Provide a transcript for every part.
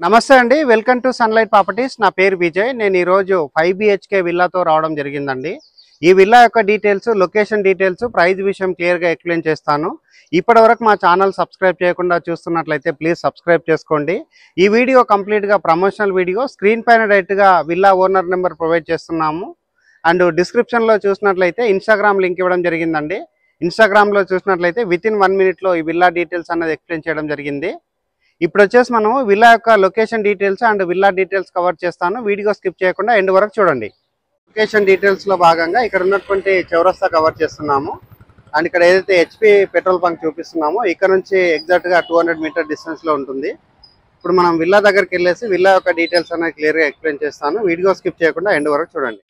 నమస్తే అండి, welcome to sunlight properties. నా పేరు విజయ్. నేను ఈరోజు 5 BHK విల్లాతో రావడం జరిగిందండి. ఈ విల్లా యొక్క డీటెయిల్స్, లొకేషన్ డీటెయిల్స్, ప్రైస్ విషయం క్లియర్గా ఎక్స్ప్లెయిన్ చేస్తాను. ఇప్పటివరకు మా ఛానల్ సబ్స్క్రైబ్ చేయకుండా చూస్తున్నట్లయితే ప్లీజ్ సబ్స్క్రైబ్ చేసుకోండి. ఈ వీడియో కంప్లీట్గా ప్రమోషనల్ వీడియో. స్క్రీన్ పైన డైరెక్ట్గా విల్లా ఓనర్ నెంబర్ ప్రొవైడ్ చేస్తున్నాము. అండ్ డిస్క్రిప్షన్లో చూసినట్లయితే ఇన్స్టాగ్రామ్ లింక్ ఇవ్వడం జరిగిందండి. ఇన్స్టాగ్రామ్లో చూసినట్లయితే వితిన్ 1 minute ఈ విల్లా డీటెయిల్స్ అనేది ఎక్స్ప్లెయిన్ చేయడం జరిగింది. ఇప్పుడు వచ్చేసి మనము విల్లా యొక్క location details and villa details cover చేస్తాను. వీడియో స్కిప్ చేయకుండా ఎండ్ వరకు చూడండి. లొకేషన్ డీటెయిల్స్లో భాగంగా ఇక్కడ ఉన్నటువంటి చౌరస్తా కవర్ చేస్తున్నాము. అండ్ ఇక్కడ ఏదైతే HP పెట్రోల్ బంక్ చూపిస్తున్నామో ఇక్కడ నుంచి ఎగ్జాక్ట్గా 200 meter డిస్టెన్స్లో ఉంటుంది. ఇప్పుడు మనం విల్లా దగ్గరికి వెళ్ళేసి విల్లా యొక్క డీటెయిల్స్ అనేది క్లియర్గా ఎక్స్ప్లెయిన్ చేస్తాను. వీడియో స్కిప్ చేయకుండా ఎండ్ వరకు చూడండి.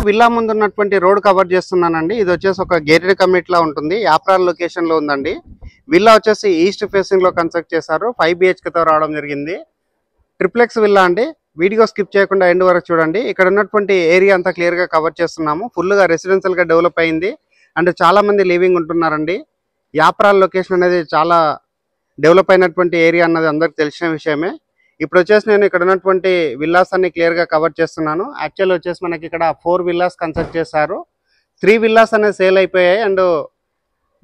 విల్లా ముందు ఉన్నటువంటి రోడ్ కవర్ చేస్తున్నానండి. ఇది వచ్చేసి ఒక గేటెడ్ కమ్యూనిటీ లా ఉంటుంది. యాప్రాల్ లొకేషన్ లో ఉందండి. విల్లా వచ్చేసి ఈస్ట్ ఫేసింగ్ లో కన్స్ట్రక్ట్ చేశారు. 5 BHK తో రావడం జరిగింది. ట్రిప్లెక్స్ విల్లా అండి. వీడియో స్కిప్ చేయకుండా ఎండ్ వరకు చూడండి. ఇక్కడ ఉన్నటువంటి ఏరియా అంతా క్లియర్ గా కవర్ చేస్తున్నాము. ఫుల్ గా రెసిడెన్షియల్ గా డెవలప్ అయింది. అండ్ చాలా మంది లివింగ్ ఉంటున్నారండి. యాప్రాల్ లొకేషన్ అనేది చాలా డెవలప్ అయినటువంటి ఏరియా అన్నది అందరికి తెలిసిన విషయమే. ఇప్పుడు వచ్చేసి నేను ఇక్కడ ఉన్నటువంటి విల్లాస్ అన్ని క్లియర్గా కవర్ చేస్తున్నాను. యాక్చువల్ వచ్చేసి మనకి ఇక్కడ 4 విల్లాస్ కన్స్ట్రక్ట్ చేశారు. 3 విల్లాస్ అనేది సేల్ అయిపోయాయి. అండ్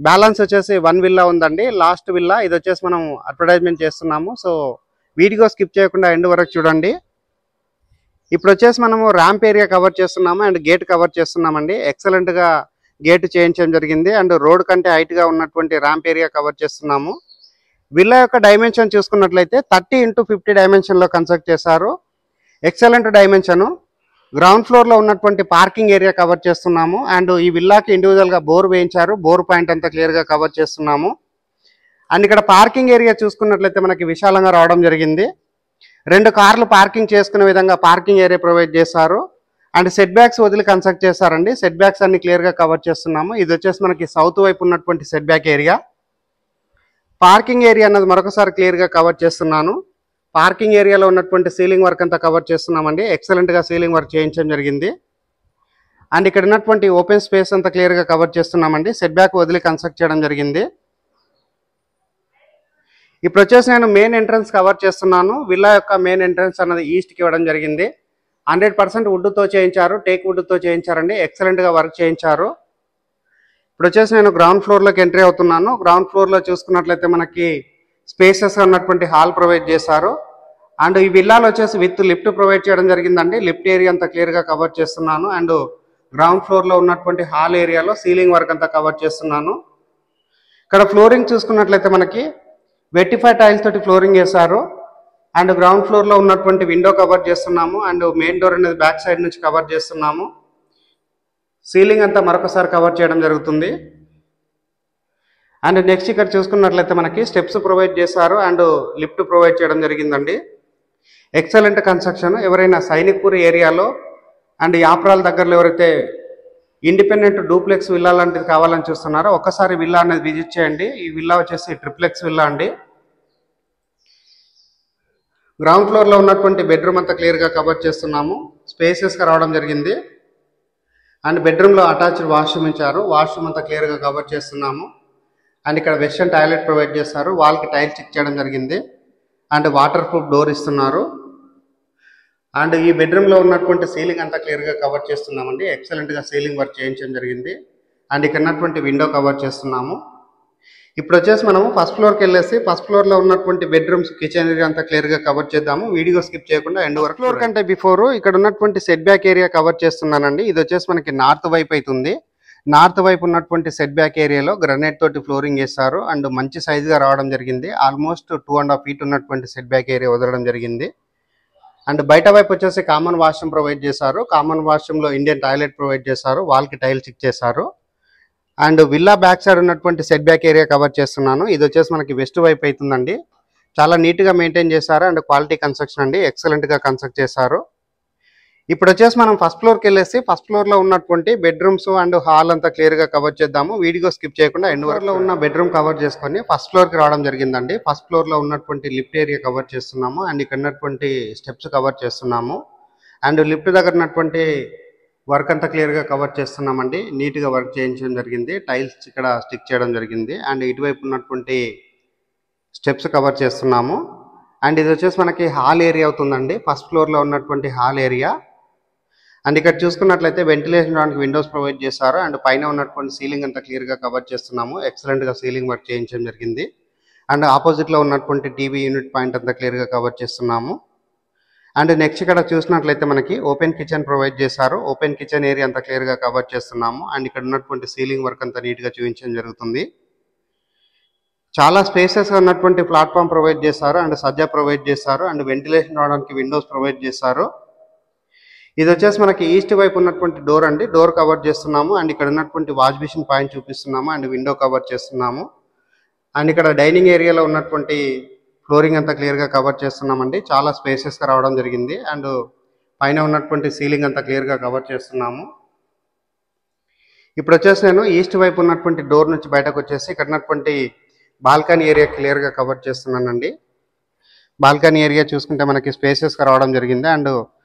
బ్యాలెన్స్ వచ్చేసి 1 విల్లా ఉందండి. లాస్ట్ విల్లా ఇది వచ్చేసి మనం అడ్వర్టైజ్మెంట్ చేస్తున్నాము. సో వీడియో స్కిప్ చేయకుండా ఎండ్ వరకు చూడండి. ఇప్పుడు వచ్చేసి మనము ర్యాంప్ ఏరియా కవర్ చేస్తున్నాము అండ్ గేట్ కవర్ చేస్తున్నామండి. ఎక్సలెంట్గా గేట్ చేయించడం జరిగింది. అండ్ రోడ్ కంటే హైట్గా ఉన్నటువంటి ర్యాంప్ ఏరియా కవర్ చేస్తున్నాము. విల్లా యొక్క డైమెన్షన్ చూసుకున్నట్లయితే 30 x 50 డైమెన్షన్లో కన్స్ట్రక్ట్ చేశారు. Excellent dimension. గ్రౌండ్ ఫ్లోర్లో ఉన్నటువంటి పార్కింగ్ ఏరియా కవర్ చేస్తున్నాము. అండ్ ఈ విల్లాకి ఇండివిజువల్గా బోర్ వేయించారు. బోర్ పాయింట్ అంతా క్లియర్గా కవర్ చేస్తున్నాము. అండ్ ఇక్కడ పార్కింగ్ ఏరియా చూసుకున్నట్లయితే మనకి విశాలంగా రావడం జరిగింది. 2 కార్లు పార్కింగ్ చేసుకునే విధంగా పార్కింగ్ ఏరియా ప్రొవైడ్ చేశారు. అండ్ సెట్ బ్యాక్స్ వదిలి కన్స్ట్రక్ట్ చేశారండి. సెట్ బ్యాక్స్ అన్ని క్లియర్గా కవర్ చేస్తున్నాము. ఇది వచ్చేసి మనకి సౌత్ వైపు ఉన్నటువంటి set back area. Parking area అన్నది మరొకసారి క్లియర్గా కవర్ చేస్తున్నాను. పార్కింగ్ ఏరియాలో ఉన్నటువంటి సీలింగ్ వర్క్ అంతా కవర్ చేస్తున్నామండి. ఎక్సలెంట్గా సీలింగ్ వర్క్ చేయించడం జరిగింది. అండ్ ఇక్కడ ఉన్నటువంటి ఓపెన్ స్పేస్ అంతా క్లియర్గా కవర్ చేస్తున్నామండి. సెట్ బ్యాక్ వదిలి కన్స్ట్రక్ట్ చేయడం జరిగింది. ఇప్పుడు వచ్చేసి నేను మెయిన్ ఎంట్రన్స్ కవర్ చేస్తున్నాను. విల్లా యొక్క మెయిన్ ఎంట్రన్స్ అన్నది ఈస్ట్కి ఇవ్వడం జరిగింది. 100% వుడ్తో చేయించారు. టేక్ వుడ్తో చేయించారండి. ఎక్సలెంట్గా వర్క్ చేయించారు. ఇప్పుడు వచ్చేసి నేను గ్రౌండ్ ఫ్లోర్లోకి ఎంట్రీ అవుతున్నాను. గ్రౌండ్ ఫ్లోర్లో చూసుకున్నట్లయితే మనకి స్పేసెస్గా ఉన్నటువంటి హాల్ ప్రొవైడ్ చేశారు. అండ్ ఈ విల్లాలో వచ్చేసి విత్ లిఫ్ట్ ప్రొవైడ్ చేయడం జరిగిందండి. లిఫ్ట్ ఏరియా అంతా క్లియర్గా కవర్ చేస్తున్నాను. అండ్ గ్రౌండ్ ఫ్లోర్లో ఉన్నటువంటి హాల్ ఏరియాలో సీలింగ్ వర్క్ అంతా కవర్ చేస్తున్నాను. ఇక్కడ ఫ్లోరింగ్ చూసుకున్నట్లయితే మనకి వెట్టిఫై టైల్స్ తోటి ఫ్లోరింగ్ చేశారు. అండ్ గ్రౌండ్ ఫ్లోర్లో ఉన్నటువంటి విండో కవర్ చేస్తున్నాము. అండ్ మెయిన్ డోర్ అనేది బ్యాక్ సైడ్ నుంచి కవర్ చేస్తున్నాము. సీలింగ్ అంతా మరొకసారి కవర్ చేయడం జరుగుతుంది. అండ్ నెక్స్ట్ ఇక్కడ చూసుకున్నట్లయితే మనకి స్టెప్స్ ప్రొవైడ్ చేశారు. అండ్ లిఫ్ట్ ప్రొవైడ్ చేయడం జరిగిందండి. Excellent construction. ఎవరైనా సైనిక్పూర్ ఏరియాలో అండ్ యాప్రాల్ దగ్గరలో ఎవరైతే ఇండిపెండెంట్ డూప్లెక్స్ విల్లా లాంటిది కావాలని చూస్తున్నారో ఒక్కసారి విల్లా అనేది విజిట్ చేయండి. ఈ విల్లా వచ్చేసి ట్రిప్లెక్స్ విల్లా అండి. గ్రౌండ్ ఫ్లోర్లో ఉన్నటువంటి బెడ్రూమ్ అంతా క్లియర్గా కవర్ చేస్తున్నాము. స్పేసెస్గా రావడం జరిగింది. అండ్ బెడ్రూమ్లో అటాచ్డ్ వాష్రూమ్ ఇచ్చారు. వాష్రూమ్ అంతా క్లియర్గా కవర్ చేస్తున్నాము. అండ్ ఇక్కడ వెస్టర్న్ టాయిలెట్ ప్రొవైడ్ చేస్తారు. వాల్కి టైల్స్ చెక్ చేయడం జరిగింది. అండ్ వాటర్ ప్రూఫ్ డోర్ ఇస్తున్నారు. అండ్ ఈ బెడ్రూమ్లో ఉన్నటువంటి సీలింగ్ అంతా క్లియర్గా కవర్ చేస్తున్నామండి. ఎక్సలెంట్గా సీలింగ్ వర్క్ చేయించడం జరిగింది. అండ్ ఇక్కడ ఉన్నటువంటి విండో కవర్ చేస్తున్నాము. ఇప్పుడు వచ్చేసి మనం ఫస్ట్ ఫ్లోర్కి వెళ్ళేసి ఫస్ట్ ఫ్లోర్లో ఉన్నటువంటి బెడ్రూమ్స్ కిచెన్ ఏరియా అంతా క్లియర్గా కవర్ చేద్దాము. వీడియో స్కిప్ చేయకుండా ఎండ్ వరకు. ఫ్లోర్ కంటే బిఫోర్ ఇక్కడ ఉన్నటువంటి సెట్ బ్యాక్ ఏరియా కవర్ చేస్తున్నానండి. ఇది వచ్చేసి మనకి నార్త్ వైపు అవుతుంది. నార్త్ వైపు ఉన్నటువంటి సెట్ బ్యాక్ ఏరియాలో గ్రనైట్ తోటి ఫ్లోరింగ్ చేస్తారు అండ్ మంచి సైజుగా రావడం జరిగింది. ఆల్మోస్ట్ 2.5 feet ఉన్నటువంటి సెట్ బ్యాక్ ఏరియా వదలడం జరిగింది. అండ్ బయట వైపు వచ్చేసి కామన్ వాష్రూమ్ ప్రొవైడ్ చేశారు. కామన్ వాష్రూమ్లో ఇండియన్ టాయిలెట్ ప్రొవైడ్ చేశారు. వాల్కి టైల్స్ ఇచ్చేసారు. అండ్ విల్లా బ్యాక్ సైడ్ ఉన్నటువంటి సెట్ బ్యాక్ ఏరియా కవర్ చేస్తున్నాను. ఇది వచ్చేసి మనకి వెస్ట్ వైపు అవుతుందండి. చాలా నీట్గా మెయింటైన్ చేశారు అండ్ క్వాలిటీ కన్స్ట్రక్షన్ అండి. ఎక్సలెంట్గా కన్స్ట్రక్ట్ చేశారు. ఇప్పుడు వచ్చేసి మనం ఫస్ట్ ఫ్లోర్కి వెళ్ళేసి ఫస్ట్ ఫ్లోర్లో ఉన్నటువంటి బెడ్రూమ్స్ అండ్ హాల్ అంతా క్లియర్గా కవర్ చేద్దాము. వీడియో స్కిప్ చేయకుండా ఎండ్ వరకులో ఉన్న బెడ్రూమ్ కవర్ చేసుకొని ఫస్ట్ ఫ్లోర్కి రావడం జరిగిందండి. ఫస్ట్ ఫ్లోర్లో ఉన్నటువంటి లిఫ్ట్ ఏరియా కవర్ చేస్తున్నాము అండ్ ఇక్కడ ఉన్నటువంటి స్టెప్స్ కవర్ చేస్తున్నాము. అండ్ లిఫ్ట్ దగ్గర ఉన్నటువంటి వర్క్ అంతా క్లియర్గా కవర్ చేస్తున్నామండి. నీట్గా వర్క్ చేయించడం జరిగింది. టైల్స్ ఇక్కడ స్టిక్ చేయడం జరిగింది అండ్ ఇటువైపు ఉన్నటువంటి స్టెప్స్ కవర్ చేస్తున్నాము. అండ్ ఇది వచ్చేసి మనకి హాల్ ఏరియా అవుతుందండి. ఫస్ట్ ఫ్లోర్లో ఉన్నటువంటి హాల్ ఏరియా. అండ్ ఇక్కడ చూసుకున్నట్లయితే వెంటిలేషన్ రావడానికి విండోస్ ప్రొవైడ్ చేశారు అండ్ పైన ఉన్నటువంటి సీలింగ్ అంతా క్లియర్గా కవర్ చేస్తున్నాము. ఎక్సలెంట్గా సీలింగ్ వర్క్ చేయించడం జరిగింది. అండ్ ఆపోజిట్లో ఉన్నటువంటి టీవీ యూనిట్ పాయింట్ అంతా క్లియర్గా కవర్ చేస్తున్నాము. అండ్ నెక్స్ట్ ఇక్కడ చూసినట్లయితే మనకి ఓపెన్ కిచెన్ ప్రొవైడ్ చేశారు. ఓపెన్ కిచెన్ ఏరియా అంతా క్లియర్గా కవర్ చేస్తున్నాము. అండ్ ఇక్కడ ఉన్నటువంటి సీలింగ్ వర్క్ అంతా నీట్గా చూపించడం జరుగుతుంది. చాలా స్పేసెస్గా ఉన్నటువంటి ప్లాట్ఫామ్ ప్రొవైడ్ చేశారు అండ్ సజ్జా ప్రొవైడ్ చేశారు అండ్ వెంటిలేషన్ రావడానికి విండోస్ ప్రొవైడ్ చేశారు. ఇది వచ్చేసి మనకి ఈస్ట్ వైపు ఉన్నటువంటి డోర్ అండి. డోర్ కవర్ చేస్తున్నాము అండ్ ఇక్కడ ఉన్నటువంటి వాష్ బేసిన్ పాయింట్ చూపిస్తున్నాము అండ్ విండో కవర్ చేస్తున్నాము. అండ్ ఇక్కడ డైనింగ్ ఏరియాలో ఉన్నటువంటి ఫ్లోరింగ్ అంతా క్లియర్గా కవర్ చేస్తున్నామండి. చాలా స్పేసెస్గా రావడం జరిగింది అండ్ పైన ఉన్నటువంటి సీలింగ్ అంతా క్లియర్గా కవర్ చేస్తున్నాము. ఇప్పుడు వచ్చేసి నేను ఈస్ట్ వైపు ఉన్నటువంటి డోర్ నుంచి బయటకు వచ్చేసి ఇక్కడ ఉన్నటువంటి బాల్కనీ ఏరియా క్లియర్గా కవర్ చేస్తున్నానండి. బాల్కనీ ఏరియా చూసుకుంటే మనకి స్పేసెస్గా రావడం జరిగింది అండ్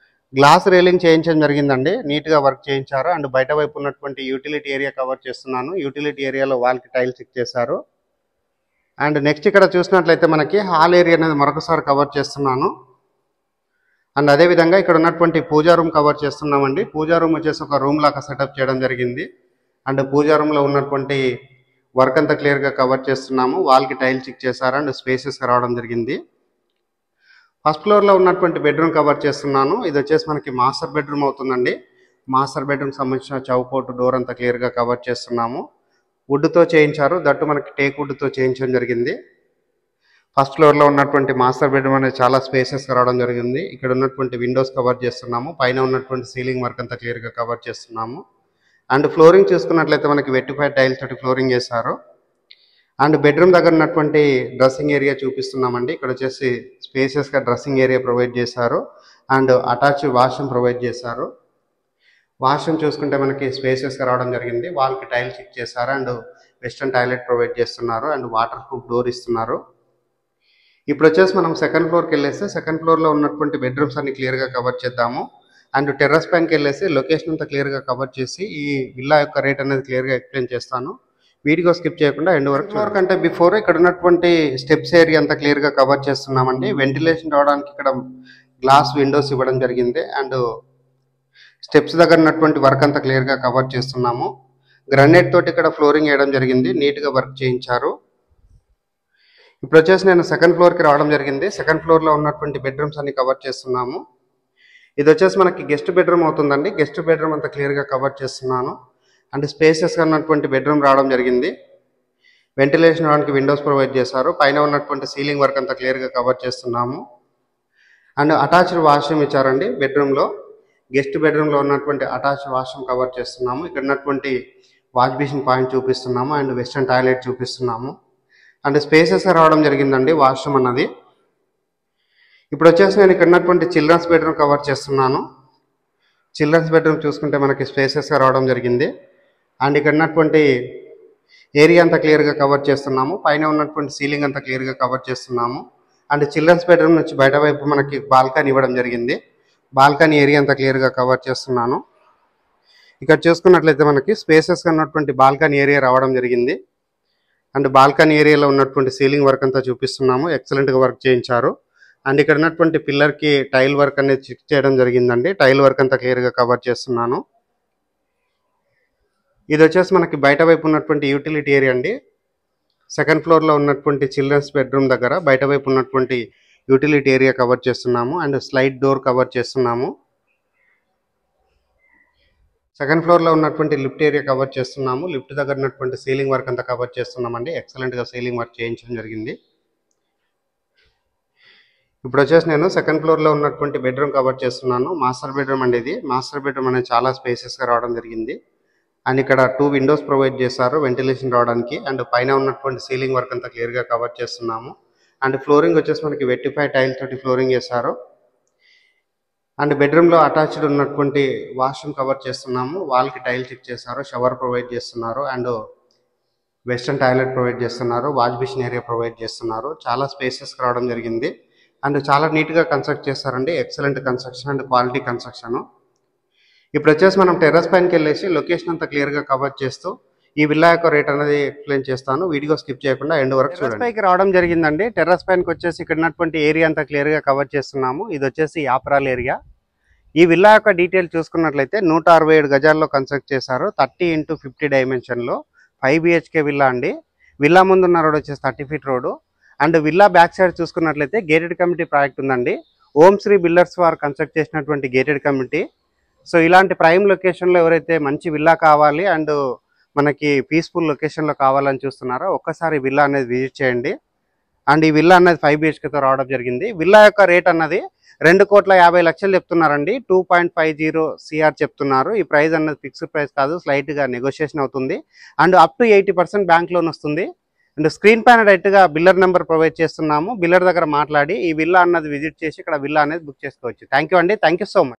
గ్లాస్ రైలింగ్ చేయించడం జరిగిందండి. నీట్గా వర్క్ చేయించారు అండ్ బయట వైపు ఉన్నటువంటి యూటిలిటీ ఏరియా కవర్ చేస్తున్నాను. యూటిలిటీ ఏరియాలో వాల్కి టైల్స్ ఇచ్చేసారు. అండ్ నెక్స్ట్ ఇక్కడ చూసినట్లయితే మనకి హాల్ ఏరియా అనేది మరొకసారి కవర్ చేస్తున్నాను. అండ్ అదేవిధంగా ఇక్కడ ఉన్నటువంటి పూజా రూమ్ కవర్ చేస్తున్నామండి. పూజా రూమ్ వచ్చేసి ఒక రూమ్ లాగా సెటప్ చేయడం జరిగింది అండ్ పూజా రూమ్లో ఉన్నటువంటి వర్క్ అంతా క్లియర్గా కవర్ చేస్తున్నాము. వాల్కి టైల్స్ ఇచ్చేసారు అండ్ స్పేసెస్గా రావడం జరిగింది. ఫస్ట్ ఫ్లోర్లో ఉన్నటువంటి బెడ్రూమ్ కవర్ చేస్తున్నాను. ఇది వచ్చేసి మనకి మాస్టర్ బెడ్రూమ్ అవుతుందండి. మాస్టర్ బెడ్రూమ్ సంబంధించిన చౌకోట్ డోర్ అంతా క్లియర్గా కవర్ చేస్తున్నాము. వుడ్తో చేయించారు. దట్టు మనకి టేక్ వుడ్తో చేయించడం జరిగింది. ఫస్ట్ ఫ్లోర్లో ఉన్నటువంటి మాస్టర్ బెడ్రూమ్ అనేది చాలా స్పేసెస్గా రావడం జరిగింది. ఇక్కడ ఉన్నటువంటి విండోస్ కవర్ చేస్తున్నాము. పైన ఉన్నటువంటి సీలింగ్ వర్క్ అంతా క్లియర్గా కవర్ చేస్తున్నాము. అండ్ ఫ్లోరింగ్ చూసుకున్నట్లయితే మనకి వెట్టిఫైడ్ టైల్స్ తోటి ఫ్లోరింగ్ చేశారు. అండ్ బెడ్రూమ్ దగ్గర ఉన్నటువంటి డ్రెస్సింగ్ ఏరియా చూపిస్తున్నామండి. ఇక్కడ వచ్చేసి స్పేసెస్గా డ్రెస్సింగ్ ఏరియా ప్రొవైడ్ చేశారు అండ్ అటాచ్డ్ వాష్రూమ్ ప్రొవైడ్ చేశారు. వాష్రూమ్ చూసుకుంటే మనకి స్పేసెస్గా రావడం జరిగింది. వాల్కి టైల్స్ ఇచ్చేసారు అండ్ వెస్టర్న్ టాయిలెట్ ప్రొవైడ్ చేస్తున్నారు అండ్ వాటర్ ప్రూఫ్ డోర్ ఇస్తున్నారు. ఇప్పుడు వచ్చేసి మనం సెకండ్ ఫ్లోర్కి వెళ్ళేసి సెకండ్ ఫ్లోర్లో ఉన్నటువంటి బెడ్రూమ్స్ అన్ని క్లియర్గా కవర్ చేద్దాము. అండ్ టెర్రస్ పైనకి వెళ్ళేసి లొకేషన్ అంతా క్లియర్గా కవర్ చేసి ఈ విల్లా యొక్క రేట్ అనేది క్లియర్గా ఎక్స్ప్లెయిన్ చేస్తాను. వీడియో స్కిప్ చేయకుండా ఎండ్ వరకు. ఫ్లోర్ కంటే బిఫోర్ ఇక్కడ ఉన్నటువంటి స్టెప్స్ ఏరియా అంతా క్లియర్గా కవర్ చేస్తున్నామండి. వెంటిలేషన్ రావడానికి ఇక్కడ గ్లాస్ విండోస్ ఇవ్వడం జరిగింది అండ్ స్టెప్స్ దగ్గర ఉన్నటువంటి వర్క్ అంతా క్లియర్గా కవర్ చేస్తున్నాము. గ్రానైట్ తోటి ఇక్కడ ఫ్లోరింగ్ వేయడం జరిగింది. నీట్గా వర్క్ చేయించారు. ఇప్పుడు వచ్చేసి నేను సెకండ్ ఫ్లోర్కి రావడం జరిగింది. సెకండ్ ఫ్లోర్లో ఉన్నటువంటి బెడ్రూమ్స్ అన్ని కవర్ చేస్తున్నాము. ఇది వచ్చేసి మనకి గెస్ట్ బెడ్రూమ్ అవుతుందండి. గెస్ట్ బెడ్రూమ్ అంతా క్లియర్గా కవర్ చేస్తున్నాను అండ్ స్పేసెస్గా ఉన్నటువంటి బెడ్రూమ్ రావడం జరిగింది. వెంటిలేషన్ రావడానికి విండోస్ ప్రొవైడ్ చేశారు. పైన ఉన్నటువంటి సీలింగ్ వర్క్ అంతా క్లియర్గా కవర్ చేస్తున్నాము అండ్ అటాచ్డ్ వాష్రూమ్ ఇచ్చారండి. బెడ్రూమ్లో గెస్ట్ బెడ్రూమ్లో ఉన్నటువంటి అటాచ్డ్ వాష్రూమ్ కవర్ చేస్తున్నాము. ఇక్కడ ఉన్నటువంటి వాష్ బేసిన్ పాయింట్ చూపిస్తున్నాము అండ్ వెస్టర్న్ టాయిలెట్ చూపిస్తున్నాము అండ్ స్పేసెస్గా రావడం జరిగిందండి వాష్రూమ్ అన్నది. ఇప్పుడు వచ్చేసి నేను ఇక్కడ ఉన్నటువంటి చిల్డ్రన్స్ బెడ్రూమ్ కవర్ చేస్తున్నాను. చిల్డ్రన్స్ బెడ్రూమ్ చూసుకుంటే మనకి స్పేసెస్గా రావడం జరిగింది అండ్ ఇక్కడ ఉన్నటువంటి ఏరియా అంతా క్లియర్గా కవర్ చేస్తున్నాము. పైన ఉన్నటువంటి సీలింగ్ అంతా క్లియర్గా కవర్ చేస్తున్నాము అండ్ చిల్డ్రన్స్ బెడ్రూమ్ నుంచి బయట వైపు మనకి బాల్కనీ ఇవ్వడం జరిగింది. బాల్కనీ ఏరియా అంతా క్లియర్గా కవర్ చేస్తున్నాను. ఇక్కడ చూసుకున్నట్లయితే మనకి స్పేసెస్గా ఉన్నటువంటి బాల్కనీ ఏరియా రావడం జరిగింది అండ్ బాల్కనీ ఏరియాలో ఉన్నటువంటి సీలింగ్ వర్క్ అంతా చూపిస్తున్నాము. ఎక్సలెంట్గా వర్క్ చేయించారు అండ్ ఇక్కడ ఉన్నటువంటి పిల్లర్కి టైల్ వర్క్ అనేది చెక్ చేయడం జరిగిందండి. టైల్ వర్క్ అంతా క్లియర్గా కవర్ చేస్తున్నాను. ఇది వచ్చేసి మనకి బయట వైపు ఉన్నటువంటి యూటిలిటీ ఏరియా అండి. సెకండ్ ఫ్లోర్లో ఉన్నటువంటి చిల్డ్రన్స్ బెడ్రూమ్ దగ్గర బయట వైపు ఉన్నటువంటి యూటిలిటీ ఏరియా కవర్ చేస్తున్నాము అండ్ స్లైడ్ డోర్ కవర్ చేస్తున్నాము. సెకండ్ ఫ్లోర్లో ఉన్నటువంటి లిఫ్ట్ ఏరియా కవర్ చేస్తున్నాము. లిఫ్ట్ దగ్గర ఉన్నటువంటి సీలింగ్ వర్క్ అంతా కవర్ చేస్తున్నామండి. ఎక్సలెంట్గా సీలింగ్ వర్క్ చేయించడం జరిగింది. ఇప్పుడు వచ్చేసి నేను సెకండ్ ఫ్లోర్లో ఉన్నటువంటి బెడ్రూమ్ కవర్ చేస్తున్నాను. మాస్టర్ బెడ్రూమ్ అండి ఇది. మాస్టర్ బెడ్రూమ్ అనేది చాలా స్పేసెస్గా రావడం జరిగింది. అండ్ ఇక్కడ 2 విండోస్ ప్రొవైడ్ చేశారు వెంటిలేషన్ రావడానికి. అండ్ పైన ఉన్నటువంటి సీలింగ్ వర్క్ అంతా క్లియర్గా కవర్ చేస్తున్నాము. అండ్ ఫ్లోరింగ్ వచ్చేసి మనకి వెట్టిఫై టైల్ తోటి ఫ్లోరింగ్ చేశారు. అండ్ బెడ్రూమ్లో అటాచ్డ్ ఉన్నటువంటి వాష్రూమ్ కవర్ చేస్తున్నాము. వాల్కి టైల్ చెక్ చేశారు. షవర్ ప్రొవైడ్ చేస్తున్నారు. అండ్ వెస్టర్న్ టాయిలెట్ ప్రొవైడ్ చేస్తున్నారు. వాష్ బేసిన్ ఏరియా ప్రొవైడ్ చేస్తున్నారు. చాలా స్పేసెస్ రావడం జరిగింది. అండ్ చాలా నీట్గా కన్స్ట్రక్ట్ చేస్తారండి. Excellent construction and quality construction. ఇప్పుడు వచ్చేసి మనం టెర్రస్ పైనకి వెళ్ళేసి లొకేషన్ అంతా క్లియర్గా కవర్ చేస్తూ ఈ విల్లా యొక్క రేట్ అనేది ఎక్స్ప్లెయిన్ చేస్తాను. వీడియో స్కిప్ చేయకుండా ఎండ్ వరకు చూడండి. పైకి రావడం జరిగిందండి. టెర్రస్ పైనకి వచ్చేసి ఇక్కడ ఉన్నటువంటి ఏరియా అంతా క్లియర్గా కవర్ చేస్తున్నాము. ఇది వచ్చేసి యాప్రాల్ ఏరియా. ఈ విల్లా యొక్క డీటెయిల్ చూసుకున్నట్లయితే 167 గజాల్లో కన్స్ట్రక్ట్ చేశారు. 30x50 డైమెన్షన్లో 5 BHK విల్లా అండి. విల్లా ముందున్న రోడ్ వచ్చేసి 30 feet road. And villa back side చూసుకున్నట్లయితే గేటెడ్ కమ్యూనిటీ ప్రాజెక్ట్ ఉందండి. ఓం శ్రీ బిల్డర్స్ వారు కన్స్ట్రక్ట్ చేసినటువంటి గేటెడ్ కమ్యూనిటీ. సో ఇలాంటి ప్రైమ్ లొకేషన్లో ఎవరైతే మంచి విల్లా కావాలి అండ్ మనకి పీస్ఫుల్ లొకేషన్లో కావాలని చూస్తున్నారో ఒక్కసారి విల్లా అనేది విజిట్ చేయండి. అండ్ ఈ విల్లా అనేది 5 BHKతో రావడం జరిగింది. విల్లా యొక్క రేట్ అన్నది 2,50,00,000 చెప్తున్నారండి. 2.50 CR చెప్తున్నారు. ఈ ప్రైస్ అన్నది ఫిక్స్డ్ ప్రైస్ కాదు, స్లైట్గా నెగోషియేషన్ అవుతుంది. And up to 80% bank loan వస్తుంది. అండ్ స్క్రీన్ పైన డైరెక్ట్గా బిల్లర్ నెంబర్ ప్రొవైడ్ చేస్తున్నాము. బిల్లర్ దగ్గర మాట్లాడి ఈ విల్లా అన్నది విజిట్ చేసి ఇక్కడ విల్లా అనేది బుక్ చేసుకోవచ్చు. థ్యాంక్ యూ అండి. Thank you so much.